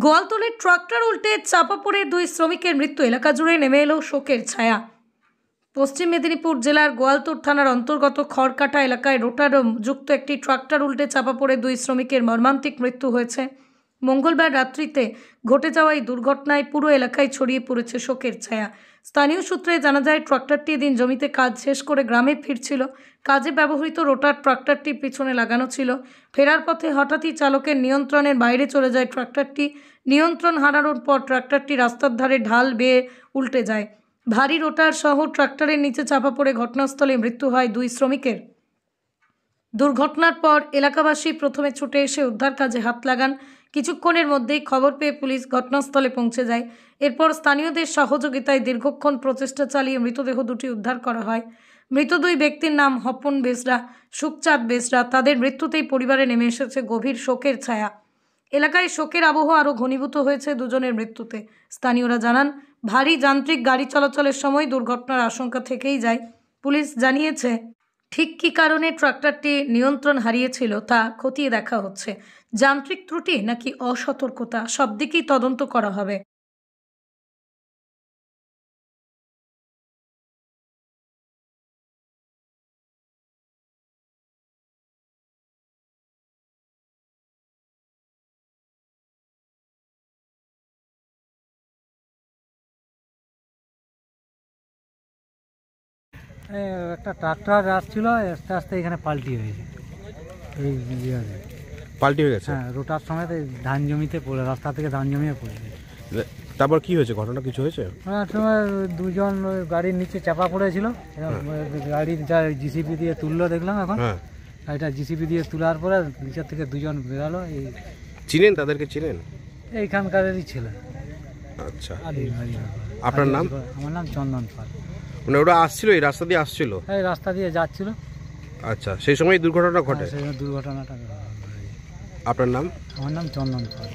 গোয়ালতোলে tractor উল্টে চাপা পড়ে দুই শ্রমিকের মৃত্যু। এলাকা জুড়ে নেমে এলো শোকের ছায়া। পশ্চিম মেদিনীপুর জেলার গোয়ালতোড় থানার অন্তর্গত খড়কাটা এলাকায় রোটার যুক্ত একটি ট্রাক্টর উল্টে চাপা পড়ে দুই শ্রমিকের মর্মান্তিক মৃত্যু হয়েছে। মঙ্গলবার রাত্রিতে ঘটে যাওয়া এই দুর্ঘটনায় পুরো এলাকায় ছড়িয়ে পড়েছে শোকের ছায়া। স্থানীয় সূত্রে জানা যায়, ট্রাক্টরটি দিন জমিতে কাজ শেষ করে গ্রামে ফিরছিল। কাজে ব্যবহৃত রোটার ট্রাক্টরটি পিছনে লাগানো ছিল। ফেরার পথে হঠাৎই চালকের নিয়ন্ত্রণের বাইরে চলে যায় ট্রাক্টরটি। নিয়ন্ত্রণ হারানোর পর ট্রাক্টরটি রাস্তার ধারে ঢাল বেয়ে উল্টে যায়। ভারী রোটার সহ ট্রাক্টরের নিচে চাপা পড়ে ঘটনাস্থলে মৃত্যু হয় দুই শ্রমিকের। দুর্ঘটনার পর এলাকাবাসী প্রথমে ছুটে এসে উদ্ধার কাজে হাত লাগান। কিছুক্ষণের মধ্যেই খবর পেয়ে পুলিশ ঘটনাস্থলে পৌঁছে যায়। এরপর স্থানীয়দের সহযোগিতায় দীর্ঘক্ষণ প্রচেষ্টা চালিয়ে মৃতদেহ দুটি উদ্ধার করা হয়। মৃত দুই ব্যক্তির নাম হপন বেসরা, সুখচাঁদ বেসরা। তাদের মৃত্যুতেই পরিবারে নেমে এসেছে গভীর শোকের ছায়া। এলাকায় শোকের আবহ আরও ঘনীভূত হয়েছে দুজনের মৃত্যুতে। স্থানীয়রা জানান, ভারী যান্ত্রিক গাড়ি চলাচলের সময় দুর্ঘটনার আশঙ্কা থেকেই যায়। পুলিশ জানিয়েছে, ঠিক কী কারণে ট্রাক্টরটি নিয়ন্ত্রণ হারিয়েছিল তা খতিয়ে দেখা হচ্ছে। যান্ত্রিক ত্রুটি নাকি অসতর্কতা, সব দিকেই তদন্ত করা হবে। একটা ট্রাক্টর আসছিল, আস্তে আস্তে এখানে পাল্টি হয়েছে। এই পাল্টি হয়ে গেছে? হ্যাঁ, রোটার সময় ধান জমিতে পড়ে, রাস্তা থেকে ধান জমিতে পড়েছে। তারপর কি হয়েছে, ঘটনা কিছু হয়েছে? সময় দুজন গাড়ির নিচে চাপা পড়েছিল। গাড়ির যা জিসিপি দিয়ে তুললো দেখলাম এখন। এটা জিসিপি দিয়ে তোলার পরে নিচের থেকে দুজন বেরালো। এই চিনেন তাদেরকে? চিনেন? এইখানকারেরই ছিল। আচ্ছা, আপনার নাম? আমার নাম চন্দন পাল। মানে ওরা আসছিল, এই রাস্তা দিয়ে আসছিল? এই রাস্তা দিয়ে যাচ্ছিল। আচ্ছা, সেই সময় দুর্ঘটনা ঘটে? সেই দুর্ঘটনাটা। আপনার নাম? আমার নাম চন্দন পাল।